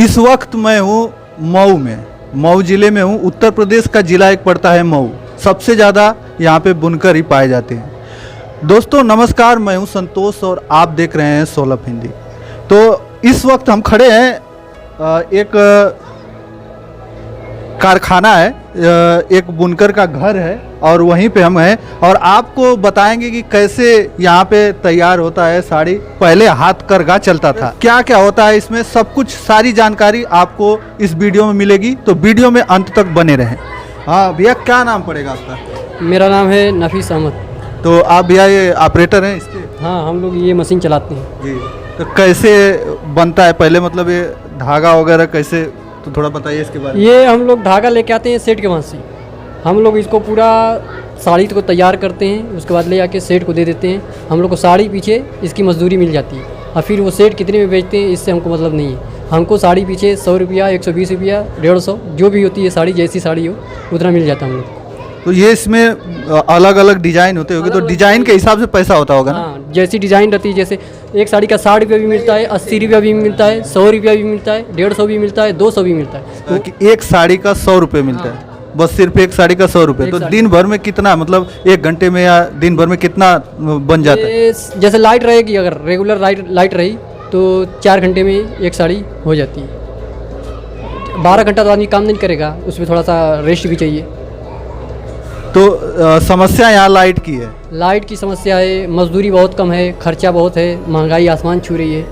इस वक्त मैं हूँ मऊ में, मऊ ज़िले में हूँ। उत्तर प्रदेश का ज़िला एक पड़ता है मऊ। सबसे ज़्यादा यहाँ पे बुनकर ही पाए जाते हैं। दोस्तों नमस्कार, मैं हूँ संतोष और आप देख रहे हैं सोलफ हिंदी। तो इस वक्त हम खड़े हैं एक कारखाना है, एक बुनकर का घर है और वहीं पे हम हैं और आपको बताएंगे कि कैसे यहाँ पे तैयार होता है साड़ी। पहले हाथ करघा चलता था, क्या क्या होता है इसमें, सब कुछ सारी जानकारी आपको इस वीडियो में मिलेगी, तो वीडियो में अंत तक बने रहें। हाँ भैया, क्या नाम पड़ेगा आपका? मेरा नाम है नफीस अहमद। तो आप भैया ये ऑपरेटर हैं इसके? हाँ, हम लोग ये मशीन चलाते हैं जी। तो कैसे बनता है पहले, मतलब ये धागा वगैरह कैसे, तो थोड़ा बताइए इसके बारे में। ये हम लोग धागा लेके आते हैं सेठ के वहाँ से। हम लोग इसको पूरा साड़ी को तैयार करते हैं, उसके बाद ले जाके सेठ को दे देते हैं। हम लोग को साड़ी पीछे इसकी मजदूरी मिल जाती है और फिर वो सेठ कितने में बेचते हैं इससे हमको मतलब नहीं है। हमको साड़ी पीछे 100 रुपया, 120 रुपया, 150 जो भी होती है साड़ी, जैसी साड़ी हो उतना मिल जाता है हम लोग को। तो ये इसमें अलग अलग डिजाइन होते होंगे, तो डिजाइन के हिसाब से पैसा होता होगा ना? हाँ, जैसी डिज़ाइन रहती है, जैसे एक साड़ी का 60 रुपया भी मिलता है, 80 रुपया भी मिलता है, 100 रुपया भी मिलता है, 150 भी मिलता है, 200 भी मिलता है। तो कि एक साड़ी का 100 रुपये मिलता है, बस सिर्फ एक साड़ी का 100 रुपये। तो दिन भर में कितना, मतलब एक घंटे में या दिन भर में कितना बन जाता है? जैसे लाइट रहेगी, अगर रेगुलर लाइट रही तो 4 घंटे में एक साड़ी हो जाती है। 12 घंटा तो आदमी काम नहीं करेगा, उसमें थोड़ा सा रेस्ट भी चाहिए। तो समस्या यहाँ लाइट की है। लाइट की समस्या है, मजदूरी बहुत कम है, खर्चा बहुत है, महंगाई आसमान छू रही है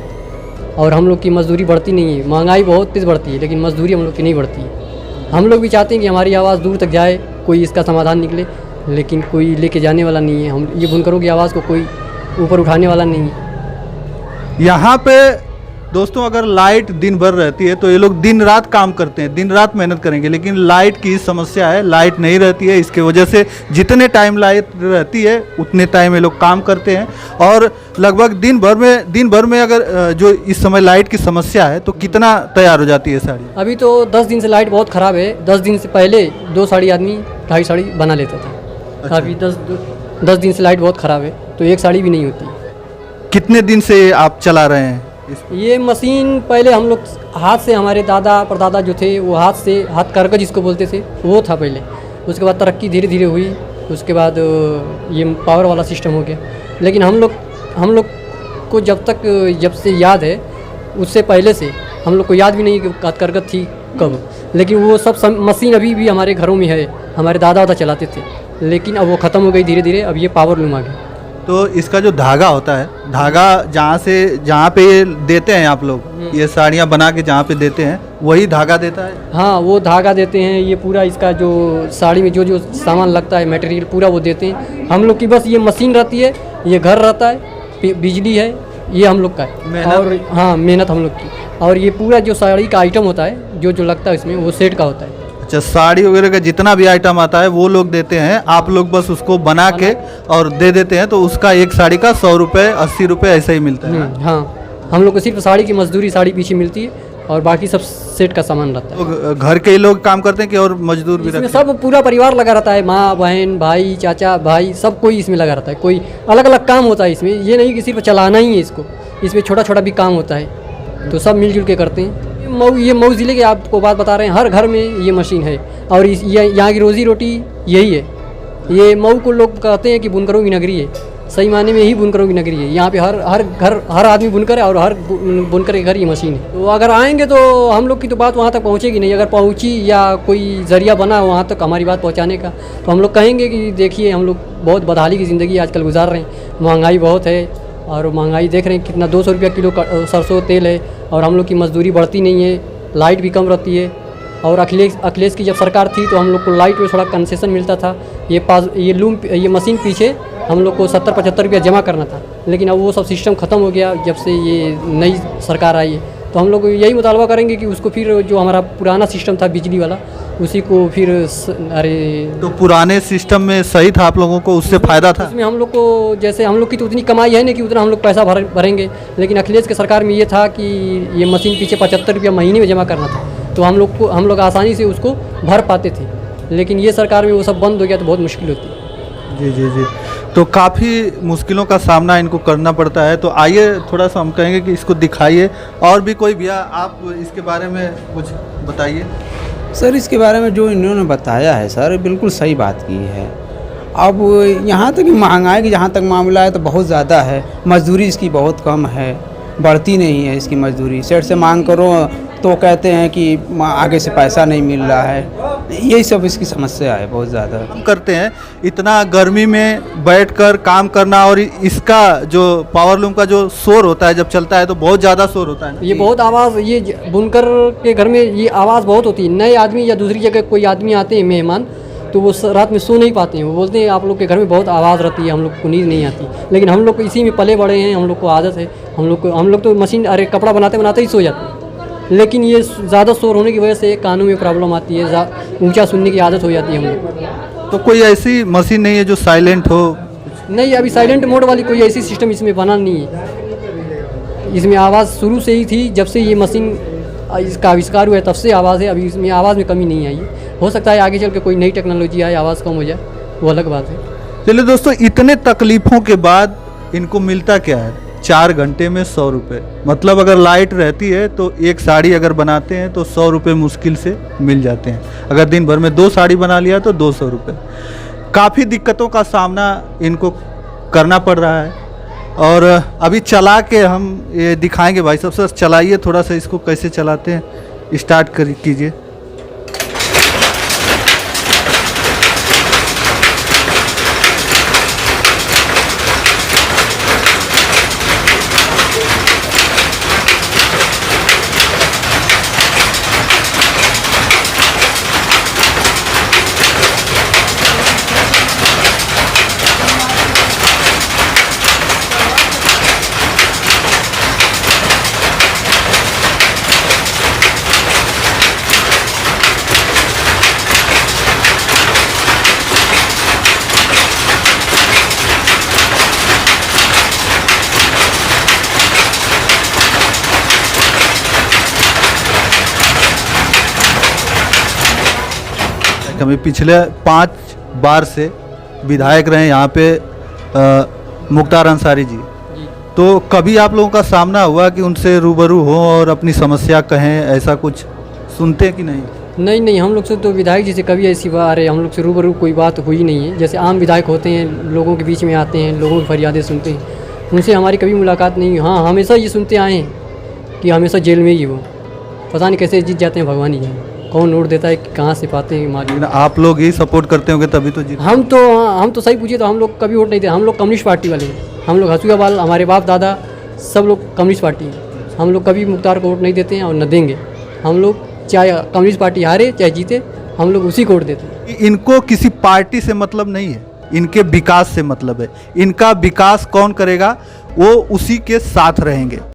और हम लोग की मजदूरी बढ़ती नहीं है। महंगाई बहुत तेज़ बढ़ती है लेकिन मजदूरी हम लोग की नहीं बढ़ती है। हम लोग भी चाहते हैं कि हमारी आवाज़ दूर तक जाए, कोई इसका समाधान निकले, लेकिन कोई लेके जाने वाला नहीं है। हम ये बुनकरों की आवाज़ को कोई ऊपर उठाने वाला नहीं है। यहाँ पे दोस्तों अगर लाइट दिन भर रहती है तो ये लोग दिन रात काम करते हैं, दिन रात मेहनत करेंगे, लेकिन लाइट की समस्या है, लाइट नहीं रहती है। इसके वजह से जितने टाइम लाइट रहती है उतने टाइम ये लोग काम करते हैं और लगभग दिन भर में अगर जो इस समय लाइट की समस्या है तो कितना तैयार हो जाती है साड़ी? अभी तो 10 दिन से लाइट बहुत ख़राब है। 10 दिन से पहले 2 साड़ी आदमी 2.5 साड़ी बना लेता था। अच्छा। अभी 10 दिन से लाइट बहुत ख़राब है तो एक साड़ी भी नहीं होती। कितने दिन से आप चला रहे हैं ये मशीन? पहले हम लोग हाथ से, हमारे दादा परदादा जो थे वो हाथ करके जिसको बोलते थे वो था पहले। उसके बाद तरक्की धीरे धीरे हुई, उसके बाद ये पावर वाला सिस्टम हो गया। लेकिन हम लोग को जब से याद है, उससे पहले से हम लोग को याद भी नहीं कि हाथ करगत थी कब। लेकिन वो सब मशीन अभी भी हमारे घरों में है, हमारे दादा वादा चलाते थे, लेकिन अब वो ख़त्म हो गई धीरे धीरे। अब ये पावर लूम आ गया। तो इसका जो धागा होता है, धागा जहाँ पे ये देते हैं आप लोग, ये साड़ियाँ बना के जहाँ पे देते हैं वही धागा देता है? हाँ, वो धागा देते हैं। ये पूरा इसका जो साड़ी में जो सामान लगता है, मटेरियल पूरा वो देते हैं। हम लोग की बस ये मशीन रहती है, ये घर रहता है, बिजली है, ये हम लोग का है। और हाँ, मेहनत हम लोग की। और ये पूरा जो साड़ी का आइटम होता है, जो लगता है इसमें, वो सेट का होता है। अच्छा, साड़ी वगैरह का जितना भी आइटम आता है वो लोग देते हैं, आप लोग बस उसको बना के और दे देते हैं। तो उसका एक साड़ी का 100 रुपये, 80 रुपये ऐसा ही मिलता है? हाँ, हम लोग को सिर्फ साड़ी की मजदूरी, साड़ी पीछे मिलती है और बाकी सब सेट का सामान रहता है। तो घर के ही लोग काम करते हैं कि और मजदूर भी इसमें रखते हैं? सब पूरा परिवार लगा रहता है, माँ बहन भाई चाचा भाई सब कोई इसमें लगा रहता है। कोई अलग अलग काम होता है इसमें, ये नहीं कि सिर्फ चलाना ही है इसको, इसमें छोटा छोटा भी काम होता है, तो सब मिलजुल के करते हैं। ये मऊ ज़िले के आपको बात बता रहे हैं, हर घर में ये मशीन है और यहाँ की रोज़ी रोटी यही है। ये मऊ को लोग कहते हैं कि बुनकरों की नगरी है, सही मायने में ही बुनकरों की नगरी है। यहाँ पे हर आदमी बुनकर है और हर बुनकर के घर ये मशीन है। तो अगर आएंगे तो हम लोग की तो बात वहाँ तक पहुँचेगी नहीं। अगर पहुँची या कोई ज़रिया बना वहाँ तक हमारी बात पहुँचाने का, तो हम लोग कहेंगे कि देखिए हम लोग बहुत बदहाली की ज़िंदगी आजकल गुजार रहे हैं, महंगाई बहुत है और महंगाई देख रहे हैं कितना, 200 रुपया किलो सरसों तेल है और हम लोग की मजदूरी बढ़ती नहीं है, लाइट भी कम रहती है। और अखिलेश की जब सरकार थी तो हम लोग को लाइट में थोड़ा कंसेशन मिलता था। ये मशीन पीछे हम लोग को 70-75 रुपया जमा करना था, लेकिन अब वो सब सिस्टम ख़त्म हो गया जब से ये नई सरकार आई है। तो हम लोग यही मुतालबा करेंगे कि उसको फिर जो हमारा पुराना सिस्टम था बिजली वाला, उसी को फिर तो पुराने सिस्टम में सही था, आप लोगों को उससे फ़ायदा था? उसमें हम लोग को, जैसे हम लोग की तो उतनी कमाई है नहीं कि उतना हम लोग पैसा भरेंगे, लेकिन अखिलेश के सरकार में ये था कि ये मशीन पीछे 75 रुपया महीने में जमा करना था, तो हम लोग आसानी से उसको भर पाते थे। लेकिन ये सरकार में वो सब बंद हो गया तो बहुत मुश्किल होती है। जी जी जी। तो काफ़ी मुश्किलों का सामना इनको करना पड़ता है। तो आइए थोड़ा सा हम कहेंगे कि इसको दिखाइए, और भी कोई भैया आप इसके बारे में कुछ बताइए। सर इसके बारे में जो इन्होंने बताया है सर बिल्कुल सही बात की है। अब यहाँ तक महंगाई की जहाँ तक मामला है तो बहुत ज़्यादा है, मजदूरी इसकी बहुत कम है, बढ़ती नहीं है इसकी मजदूरी। सेठ से मांग करो तो कहते हैं कि आगे से पैसा नहीं मिल रहा है, यही सब इसकी समस्या है बहुत ज़्यादा। हम करते हैं इतना गर्मी में बैठकर काम करना, और इसका जो पावर लूम का जो शोर होता है जब चलता है तो बहुत ज़्यादा शोर होता है ना। ये बहुत आवाज़, ये बुनकर के घर में ये आवाज़ बहुत होती है। नए आदमी या दूसरी जगह कोई आदमी आते हैं मेहमान, तो वो रात में सो नहीं पाते हैं। वो बोलते हैं आप लोग के घर में बहुत आवाज़ रहती है, हम लोग को नींद नहीं आती। लेकिन हम लोग इसी में पले बड़े हैं, हम लोग को आदत है। हम लोग तो मशीन, अरे कपड़ा बनाते बनाते ही सो जाते हैं। लेकिन ये ज़्यादा शोर होने की वजह से कानों में प्रॉब्लम आती है, ऊंचा सुनने की आदत हो जाती है हम लोग को। तो कोई ऐसी मशीन नहीं है जो साइलेंट हो? नहीं, अभी साइलेंट मोड वाली कोई ऐसी सिस्टम इसमें बना नहीं है। इसमें आवाज़ शुरू से ही थी, जब से ये मशीन इसका आविष्कार हुआ है तब से आवाज़ है। अभी इसमें आवाज़ में कमी नहीं आई है। हो सकता है आगे चल के कोई नई टेक्नोलॉजी आए, आवाज़ कम हो जाए, वो अलग बात है। चलिए दोस्तों, इतने तकलीफ़ों के बाद इनको मिलता क्या है? 4 घंटे में 100 रुपये। मतलब अगर लाइट रहती है तो एक साड़ी अगर बनाते हैं तो 100 रुपये मुश्किल से मिल जाते हैं। अगर दिन भर में 2 साड़ी बना लिया तो 200 रुपये। काफ़ी दिक्कतों का सामना इनको करना पड़ रहा है, और अभी चला के हम ये दिखाएंगे। भाई सबसे चलाइए थोड़ा सा इसको, कैसे चलाते हैं, स्टार्ट कीजिए। हमें पिछले 5 बार से विधायक रहे यहाँ पे मुख्तार अंसारी जी। तो कभी आप लोगों का सामना हुआ कि उनसे रूबरू हो और अपनी समस्या कहें, ऐसा कुछ सुनते कि नहीं? नहीं, हम लोग से तो विधायक जी से कभी ऐसी बात, अरे हम लोग से रूबरू कोई बात हुई नहीं है। जैसे आम विधायक होते हैं, लोगों के बीच में आते हैं, लोगों की फरियादें सुनते हैं, उनसे हमारी कभी मुलाकात नहीं हुई। हाँ, हमेशा ये सुनते आए हैं कि हमेशा जेल में ही वो, पता नहीं कैसे जीत जाते हैं, भगवान ही जाने कौन नोट देता है, कहाँ से पाते हैं मालिक। आप लोग ही सपोर्ट करते होंगे तभी तो जीत। हम तो सही पूछिए तो हम लोग कभी वोट नहीं देते। हम लोग कम्युनिस्ट पार्टी वाले हैं। हम लोग हसूआबाद, हमारे बाप दादा सब लोग कम्युनिस्ट पार्टी हैं। हम लोग कभी मुख्तार को वोट नहीं देते हैं और न देंगे। हम लोग चाहे कम्युनिस्ट पार्टी हारे चाहे जीते, हम लोग उसी को वोट देते हैं। इनको किसी पार्टी से मतलब नहीं है, इनके विकास से मतलब है। इनका विकास कौन करेगा, वो उसी के साथ रहेंगे।